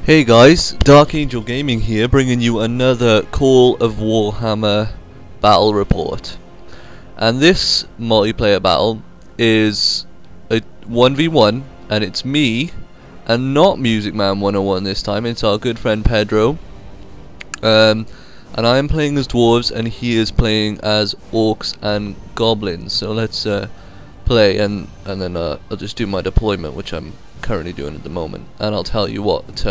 Hey guys, Dark Angel Gaming here, bringing you another Call of Warhammer battle report. And this multiplayer battle is a 1v1, and it's me, and not Music Man 101 this time, it's our good friend Pedro. And I am playing as Dwarves, and he is playing as Orks and Goblins. So let's play, and then I'll just do my deployment, which I'm currently doing at the moment, and I'll tell you what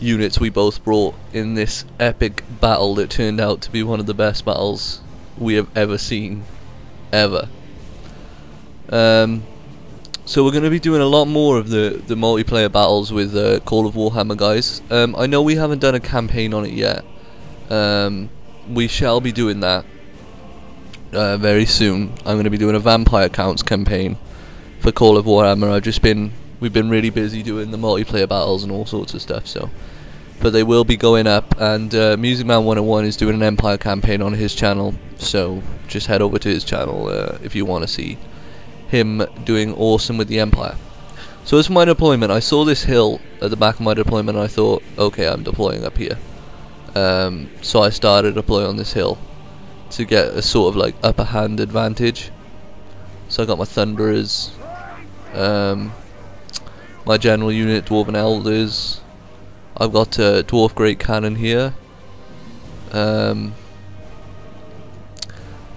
units we both brought in this epic battle that turned out to be one of the best battles we have ever seen, ever. So we're going to be doing a lot more of the multiplayer battles with Call of Warhammer, guys. I know we haven't done a campaign on it yet. We shall be doing that very soon. I'm going to be doing a Vampire Counts campaign for Call of Warhammer. We've been really busy doing the multiplayer battles and all sorts of stuff, but they will be going up, and Music Man 101 is doing an Empire campaign on his channel, so just head over to his channel if you want to see him doing awesome with the Empire. So as for my deployment, I saw this hill at the back of my deployment and I thought, okay, I'm deploying up here. So I started deploying on this hill to get a sort of like upper hand advantage. So I got my Thunderers, my general unit, Dwarven Elders. I've got a Dwarf Great Cannon here, a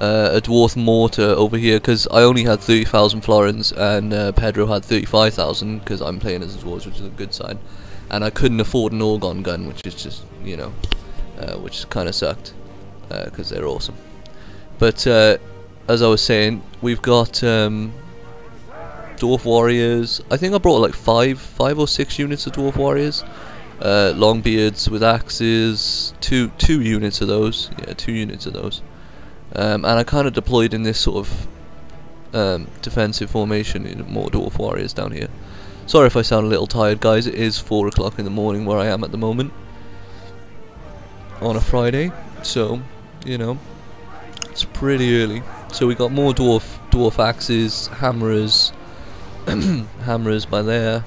Dwarf Mortar over here, because I only had 30,000 florins and Pedro had 35,000, because I'm playing as a Dwarves, which is a good sign, and I couldn't afford an Orgon gun, which is just, you know, which kind of sucked, because they're awesome. But as I was saying, we've got Dwarf Warriors. I think I brought like five or six units of Dwarf Warriors. Longbeards with axes, two units of those. Yeah, 2 units of those. And I kind of deployed in this sort of defensive formation, more Dwarf Warriors down here. Sorry if I sound a little tired, guys. It is 4 o'clock in the morning where I am at the moment on a Friday, so you know it's pretty early. So we got more dwarf axes, hammerers. Hammerers by there,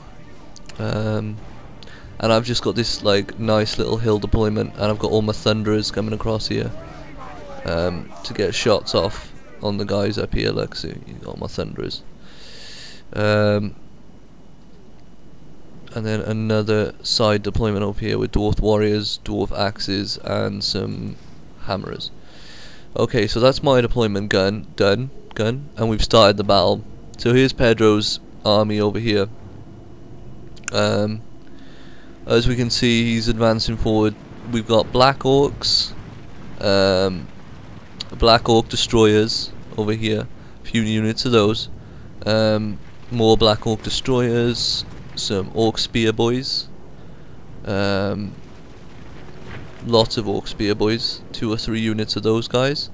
and I've just got this like nice little hill deployment, and I've got all my Thunderers coming across here to get shots off on the guys up here. Look, see, you got my Thunderers, and then another side deployment over here with Dwarf Warriors, Dwarf Axes, and some Hammerers. Okay, so that's my deployment gun, and we've started the battle. So here's Pedro's army over here. As we can see, he's advancing forward. We've got Black Orcs, Black Orc Destroyers over here, a few units of those, more Black Orc Destroyers, some Orc Spear Boys, lots of Orc Spear Boys, 2 or 3 units of those guys.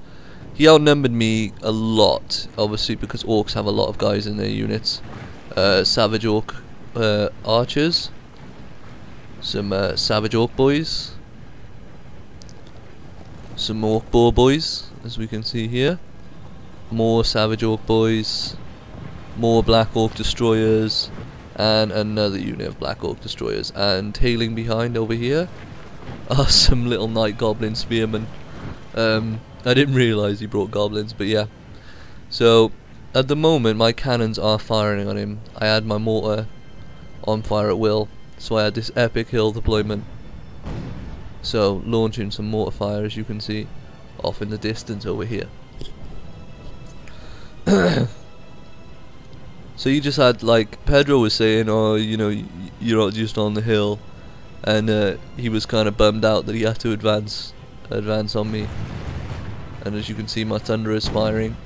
He outnumbered me a lot, obviously, because Orcs have a lot of guys in their units. Savage Orc Archers, some Savage Orc Boys, some Orc Boar Boys, as we can see here, more Savage Orc Boys, more Black Orc Destroyers, and another unit of Black Orc Destroyers. And tailing behind over here are some little Night Goblin Spearmen. I didn't realise he brought goblins, but yeah. So at the moment my cannons are firing on him. I had my mortar on fire at will, so I had this epic hill deployment. So launching some mortar fire, as you can see off in the distance over here. So you just had, like Pedro was saying, oh, you know, you're not just on the hill, and he was kind of bummed out that he had to advance on me. And as you can see, my Thunder is firing,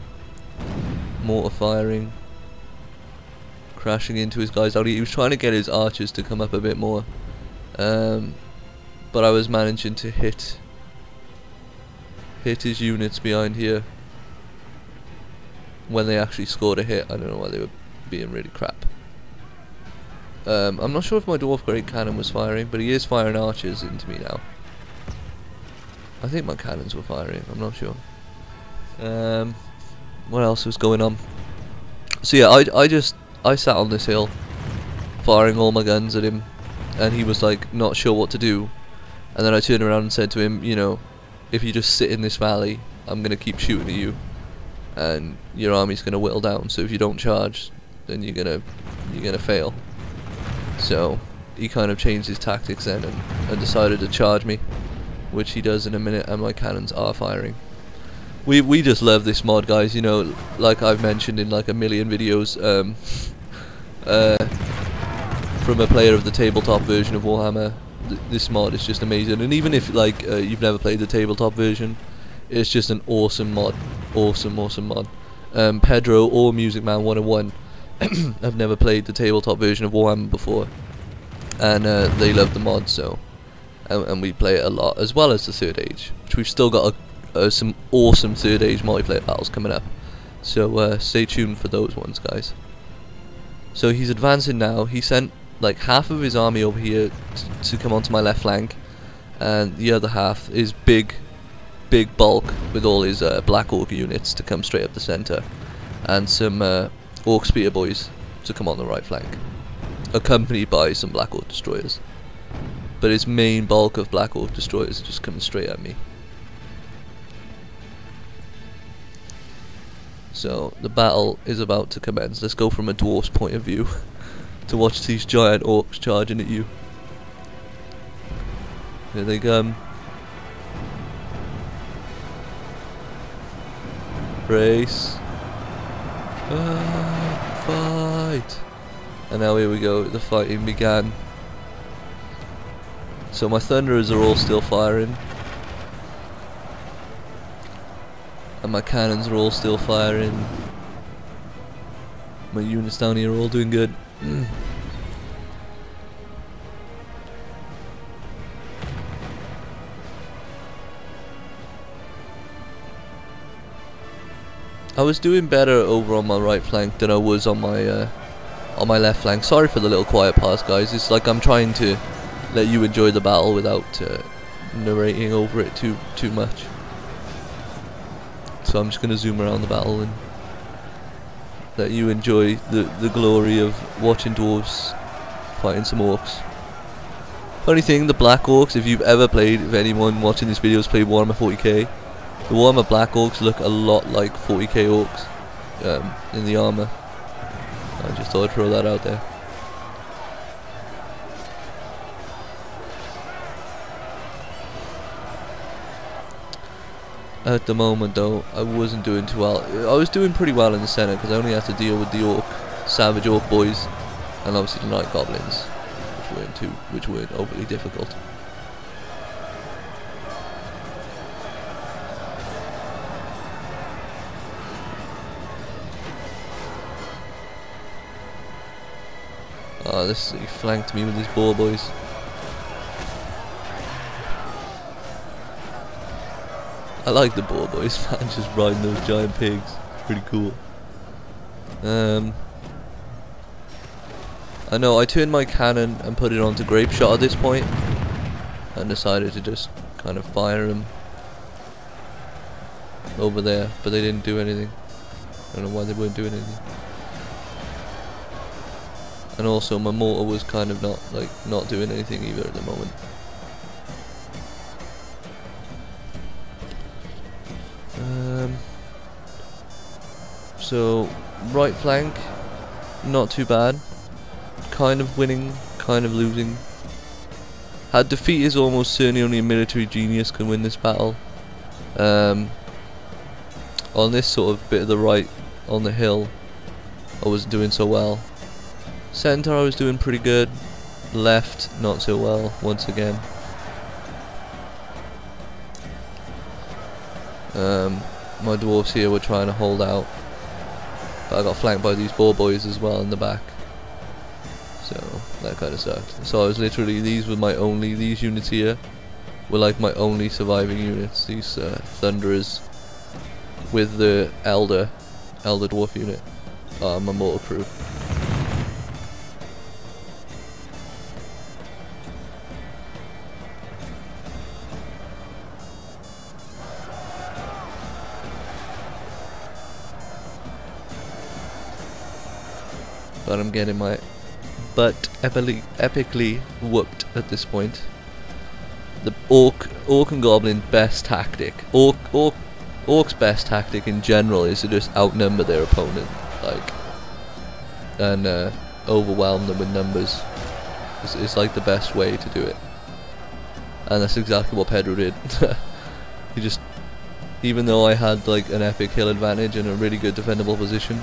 mortar firing, crashing into his guys out. He was trying to get his archers to come up a bit more, but I was managing to hit his units behind here when they actually scored a hit. I don't know why they were being really crap. I'm not sure if my Dwarf Great Cannon was firing, but he is firing archers into me now. I think my cannons were firing, I'm not sure. What else was going on? So yeah, I sat on this hill firing all my guns at him, and he was like not sure what to do. And then I turned around and said to him, you know, if you just sit in this valley, I'm gonna keep shooting at you, and your army's gonna whittle down. So if you don't charge, then you're gonna fail. So he kind of changed his tactics then and decided to charge me, which he does in a minute, and my cannons are firing. We just love this mod, guys. You know, like I've mentioned in like a million videos, from a player of the tabletop version of Warhammer, this mod is just amazing. And even if like you've never played the tabletop version, it's just an awesome mod, awesome mod. Pedro or Music Man 101 have never played the tabletop version of Warhammer before, and they love the mod. So, and we play it a lot, as well as the Third Age, which we've still got some awesome Third Age multiplayer battles coming up. So stay tuned for those ones, guys. So he's advancing now. He sent like half of his army over here to come onto my left flank, and the other half is big bulk with all his Black Orc units to come straight up the center, and some Orc Spear boys to come on the right flank, accompanied by some Black Orc destroyers. But his main bulk of Black Orc destroyers are just coming straight at me. So the battle is about to commence. Let's go from a dwarf's point of view to watch these giant orcs charging at you. Here they come. Brace. Fight. And now here we go, the fighting began. So my thunderers are all still firing, and my cannons are all still firing. My units down here are all doing good. I was doing better over on my right flank than I was on my left flank. Sorry for the little quiet parts, guys. It's like I'm trying to let you enjoy the battle without narrating over it too much. So I'm just going to zoom around the battle and let you enjoy the glory of watching dwarves fighting some orcs. Funny thing, the Black Orcs, if you've ever played, if anyone watching this video has played Warhammer 40k, the Warhammer Black Orcs look a lot like 40k Orcs in the armor. I just thought I'd throw that out there. At the moment though, I wasn't doing too well. I was doing pretty well in the center because I only had to deal with the savage orc boys, and obviously the night goblins, which weren't overly difficult. He flanked me with his boar boys. I like the boar boys, man, just riding those giant pigs. Pretty cool. I know, I turned my cannon and put it onto grape shot at this point, and decided to just kind of fire them over there, but they didn't do anything. I don't know why they weren't doing anything. And also my mortar was kind of not doing anything either at the moment. So right flank, not too bad. Kind of winning, kind of losing. Defeat is almost certainly only a military genius can win this battle. On this sort of bit of the right on the hill, I wasn't doing so well. Center I was doing pretty good. Left not so well once again. My dwarves here were trying to hold out, but I got flanked by these boar boys as well in the back, so that kind of sucked. So I was literally, these units here were like my only surviving units, these thunderers with the elder dwarf unit, my mortar crew. But I'm getting my but epically whooped at this point. The Orc and Goblin best tactic. Orc's best tactic in general is to just outnumber their opponent, like, and overwhelm them with numbers. It's like the best way to do it, and that's exactly what Pedro did. He just, even though I had like an epic hill advantage and a really good defendable position,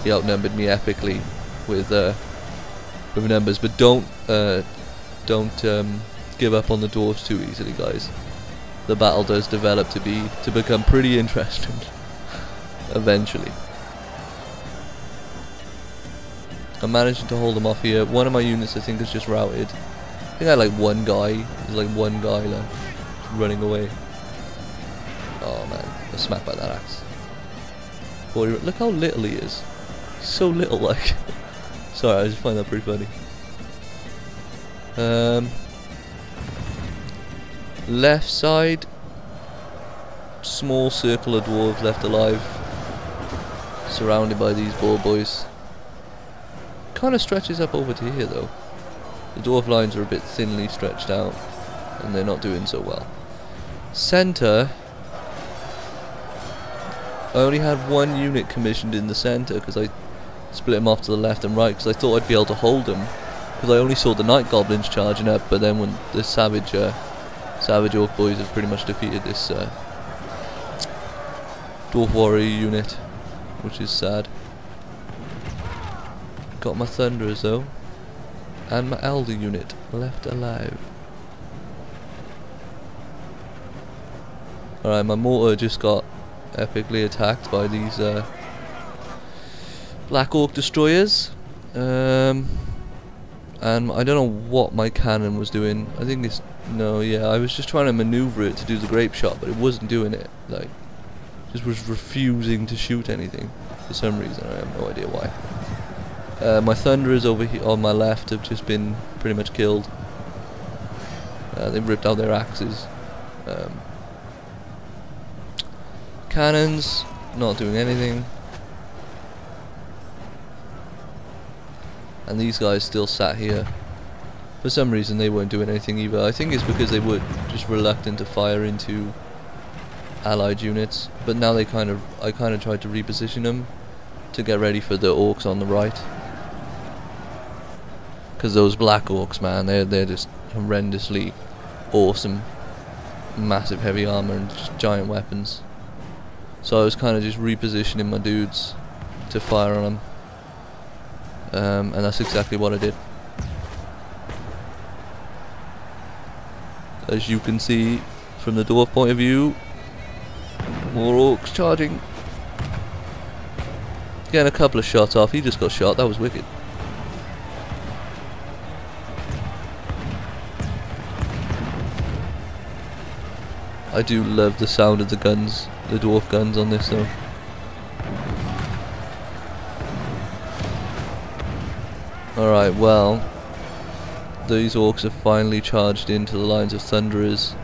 he outnumbered me epically with numbers. But don't give up on the dwarves too easily, guys. The battle does develop to become pretty interesting eventually. I'm managing to hold them off here. One of my units I think is just routed. I think I had like one guy. There's like one guy left running away. Oh man, I smacked by that axe. Boy, look how little he is. He's so little, like. Sorry, I just find that pretty funny. Left side, small circle of dwarves left alive, surrounded by these boar boys. Kind of stretches up over to here though. The dwarf lines are a bit thinly stretched out, and they're not doing so well. Center, I only had one unit commissioned in the center because I split them off to the left and right because I thought I'd be able to hold them, because I only saw the night goblins charging up. But then when the savage orc boys have pretty much defeated this dwarf warrior unit, which is sad. Got my thunderers though, and my elder unit left alive. Alright, my mortar just got epically attacked by these black orc destroyers, and I don't know what my cannon was doing. I think it's I was just trying to maneuver it to do the grape shot, but it wasn't doing it. Like, just was refusing to shoot anything for some reason. I have no idea why. My thunderers over here on my left have just been pretty much killed. They've ripped out their axes. Cannons not doing anything, and these guys still sat here. For some reason they weren't doing anything either. I think it's because they were just reluctant to fire into allied units. But now I kind of tried to reposition them to get ready for the orcs on the right, because those black orcs, man, they're just horrendously awesome. Massive heavy armor and just giant weapons. So I was kind of just repositioning my dudes to fire on them, and that's exactly what I did. As you can see from the dwarf point of view, more orcs charging. Getting a couple of shots off. He just got shot. That was wicked. I do love the sound of the guns, the dwarf guns on this though. Alright, well, these orcs have finally charged into the lines of thunderers,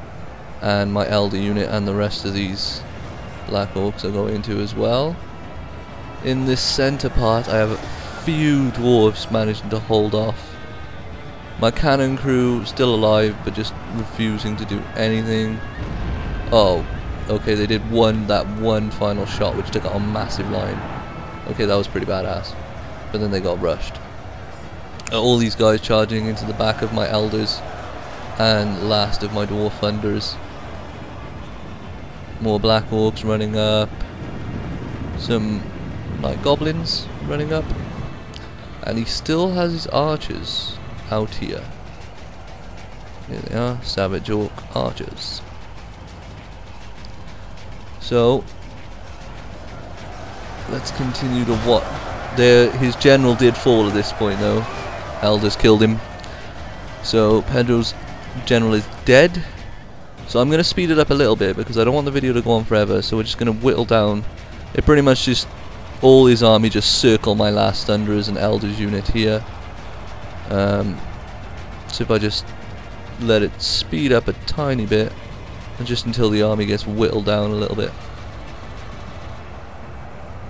and my elder unit and the rest of these black orcs are going to as well. In this center part I have a few dwarves managing to hold off. My cannon crew still alive but just refusing to do anything. Oh, okay, they did that one final shot which took out a massive line. Okay, that was pretty badass. But then they got rushed. All these guys charging into the back of my elders and last of my dwarf thunders. More black orcs running up. Some night goblins running up. And he still has his archers out here. Here they are, savage orc archers. So let's continue to what his general did fall at this point though. Elders killed him. So Pedro's general is dead. So I'm going to speed it up a little bit because I don't want the video to go on forever. So we're just going to whittle down. It pretty much just all his army just circle my last thunderers and elders unit here. So if I just let it speed up a tiny bit, and just until the army gets whittled down a little bit.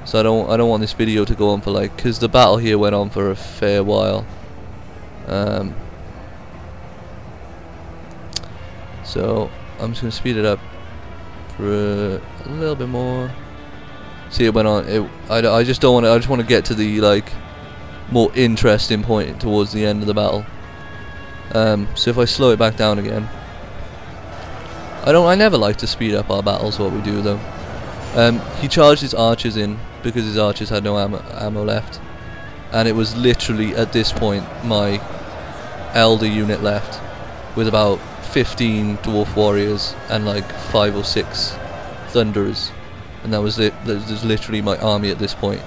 So I don't want this video to go on for like, because the battle here went on for a fair while. So I'm just gonna speed it up for a little bit more. See, it went on. I just don't want to. I just want to get to the like more interesting point towards the end of the battle. So if I slow it back down again, I never like to speed up our battles. What we do though, he charged his archers in because his archers had no ammo left, and it was literally at this point my elder unit left with about 15 dwarf warriors and like 5 or 6 thunderers, and that was it. That was literally my army at this point.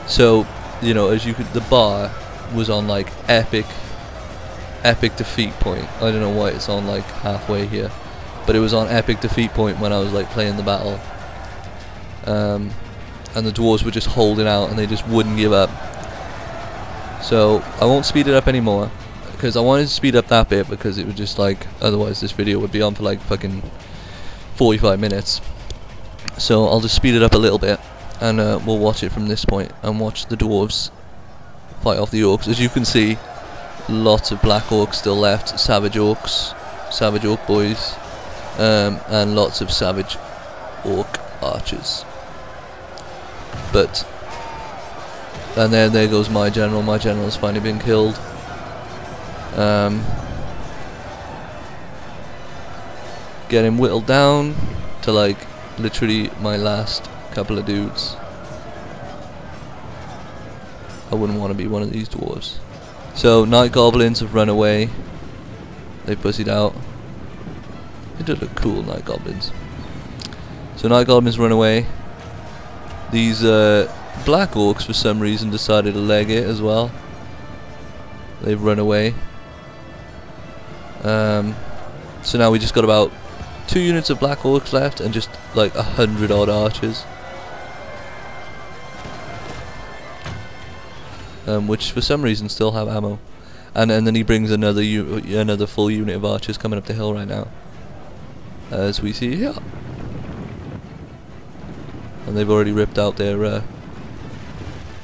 So you know, as you could, the bar was on like epic defeat point. I don't know why it's on like halfway here, but it was on epic defeat point when I was like playing the battle. And the dwarves were just holding out and they just wouldn't give up. So I won't speed it up anymore because I wanted to speed up that bit because it was just like, otherwise this video would be on for like fucking 45 minutes. So I'll just speed it up a little bit and we'll watch it from this point and watch the dwarves fight off the orcs. As you can see, lots of black orcs still left, savage orcs, savage orc boys, and lots of savage orc archers. But and there goes my general. My general's finally been killed. Getting whittled down to like literally my last couple of dudes. I wouldn't want to be one of these dwarves. So night goblins have run away. They pussied out. They do look cool, night goblins. So night goblins run away. These black orcs for some reason decided to leg it as well. They've run away. So now we just got about 2 units of black orcs left and just like 100 odd archers. Which for some reason still have ammo. And then he brings another full unit of archers coming up the hill right now, as we see here. And they've already ripped out their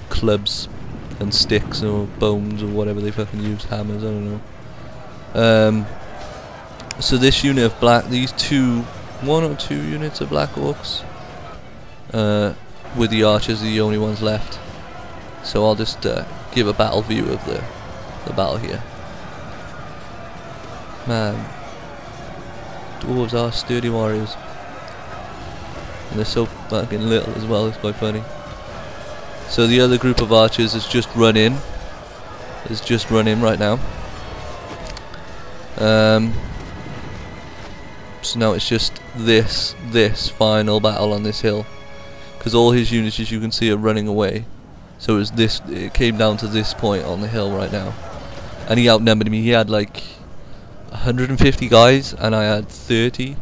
clubs and sticks or bones or whatever they fucking use, hammers, I don't know. So this unit of black, one or two units of black orcs, with the archers are the only ones left. So I'll just give a battle view of the battle here. Man, dwarves are sturdy warriors. And they're so fucking little as well, it's quite funny. So the other group of archers has just run in. Right now. So now it's just this final battle on this hill. Because all his units, as you can see, are running away. So it came down to this point on the hill right now. And he outnumbered me. He had like 150 guys and I had 30.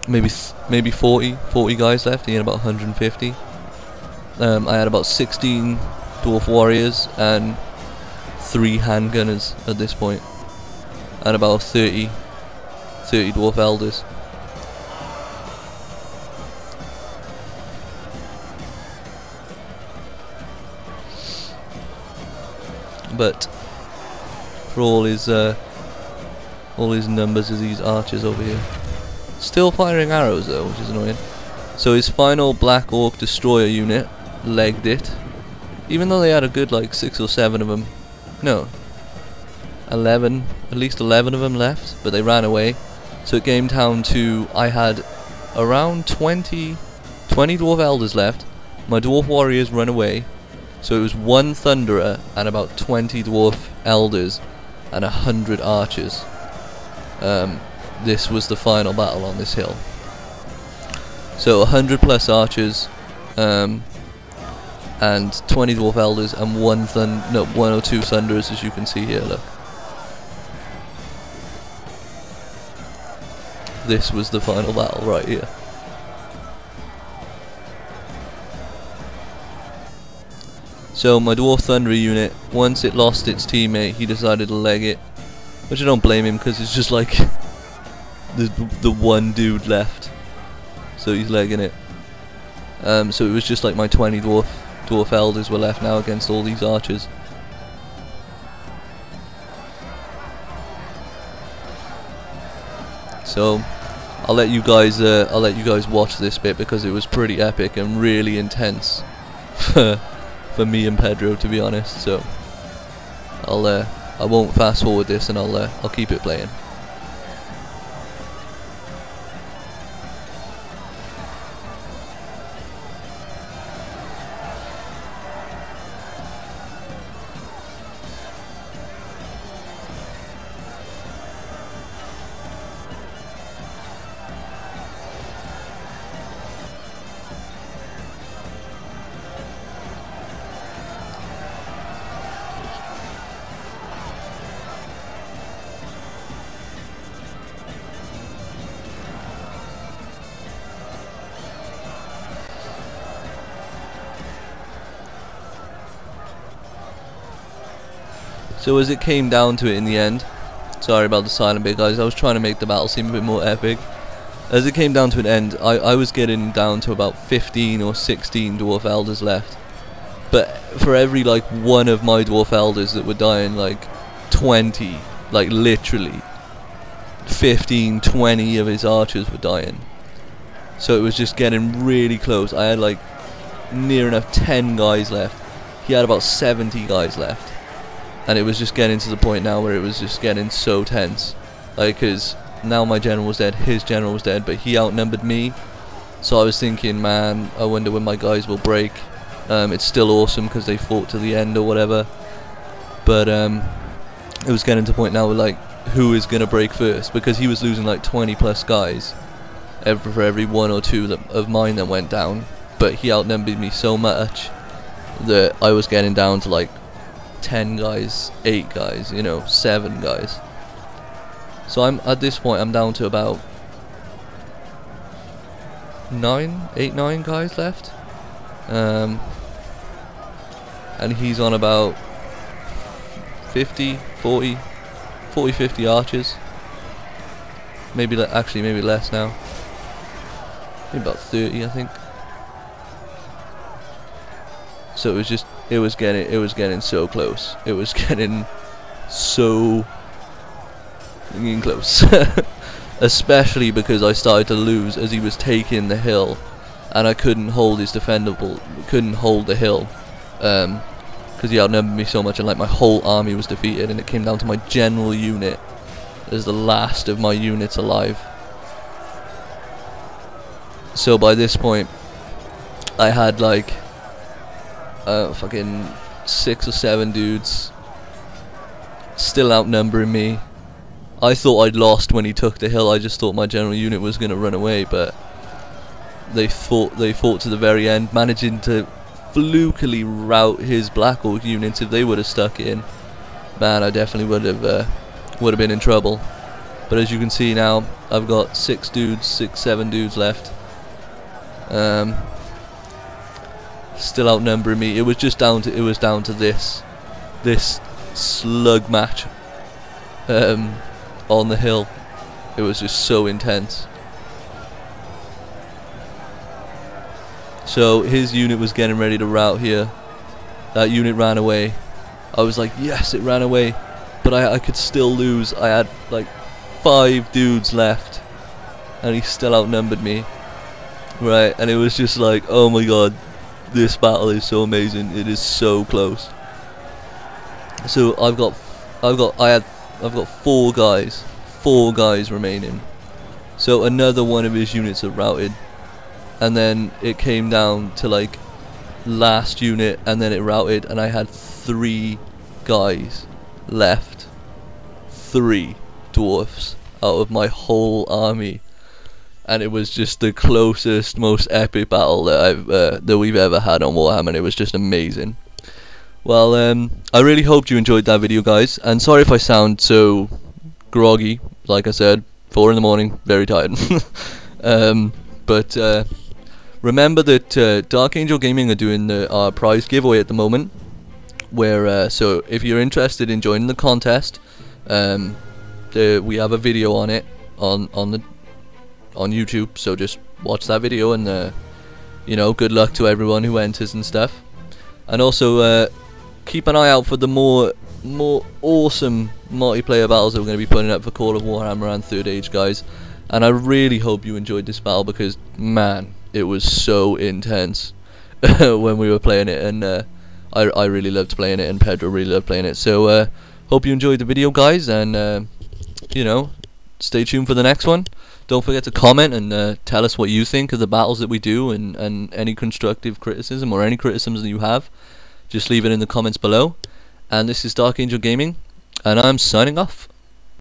Maybe 40 guys left. He had about 150. I had about 16 dwarf warriors and 3 handgunners at this point, and about 30 dwarf elders. But for all his numbers of these archers over here, still firing arrows though, which is annoying. So his final black orc destroyer unit legged it, even though they had a good like 6 or 7 of them. No, 11, at least 11 of them left, but they ran away. So it came down to, I had around 20 dwarf elders left. My dwarf warriors run away, so it was 1 thunderer and about 20 dwarf elders and 100 archers. This was the final battle on this hill. So 100 plus archers, and 20 dwarf elders and 1 or 2 thunderers, as you can see here. Look, this was the final battle right here. So my dwarf thunderer unit, once it lost its teammate, he decided to leg it, which I don't blame him because it's just like the one dude left, so he's legging it. So it was just like my 20 dwarf elders were left now against all these archers. So I'll let you guys watch this bit because it was pretty epic and really intense for me and Pedro, to be honest. So I won't fast forward this, and I'll keep it playing. So as it came down to it in the end, sorry about the silent bit, guys, I was trying to make the battle seem a bit more epic. As it came down to an end, I was getting down to about 15 or 16 dwarf elders left. But for every like one of my dwarf elders that were dying, like 20, like literally 15, 20 of his archers were dying. So it was just getting really close. I had like near enough 10 guys left. He had about 70 guys left. And it was just getting to the point now where it was just getting so tense. Like, because now my general was dead, his general was dead, but he outnumbered me. So I was thinking, man, I wonder when my guys will break. It's still awesome because they fought to the end or whatever. But it was getting to the point now where, like, who is going to break first? Because he was losing like 20 plus guys for every one or two of mine that went down. But he outnumbered me so much that I was getting down to like 10 guys, 8 guys, you know, 7 guys. So at this point I'm down to about 8, 9 guys left. And he's on about 50, 40, 50 archers. Maybe actually maybe less now. Maybe about 30, I think. So it was getting so close. It was getting so close. Especially because I started to lose as he was taking the hill, and I couldn't hold couldn't hold the hill, because he outnumbered me so much, and like my whole army was defeated, and it came down to my general unit as the last of my units alive. So by this point I had like fucking 6 or 7 dudes still outnumbering me. I thought I'd lost when he took the hill. I just thought my general unit was going to run away, but they fought to the very end, managing to flukily rout his Black Orc units. If they would have stuck in, man, I definitely would have been in trouble. But as you can see now, I've got 6, 7 dudes left. Still outnumbering me. It was down to this slug match on the hill. It was just so intense. So his unit was getting ready to rout here. That unit ran away. I was like, yes, it ran away, but I could still lose. I had like 5 dudes left, and he still outnumbered me. Right, and it was just like, oh my god, this battle is so amazing. It is so close. So I've got 4 guys remaining. So another one of his units are routed, and then it came down to like last unit, and then it routed, and I had 3 guys left. 3 dwarfs out of my whole army. And it was just the closest, most epic battle that we've ever had on Warhammer, and it was just amazing. Well, I really hoped you enjoyed that video, guys, and sorry if I sound so groggy. Like I said, 4 in the morning, very tired. But remember that Dark Angel Gaming are doing our prize giveaway at the moment, where so if you're interested in joining the contest, we have a video on it on YouTube, so just watch that video, and you know, good luck to everyone who enters and stuff. And also keep an eye out for the more awesome multiplayer battles that we're going to be putting up for Call of Warhammer and Third Age, guys. and I really hope you enjoyed this battle, because man, it was so intense when we were playing it, and I really loved playing it, and Pedro really loved playing it. So hope you enjoyed the video, guys, and you know, stay tuned for the next one. Don't forget to comment and tell us what you think of the battles that we do, and any constructive criticism or any criticisms that you have. Just leave it in the comments below. And this is Dark Angel Gaming, and I'm signing off.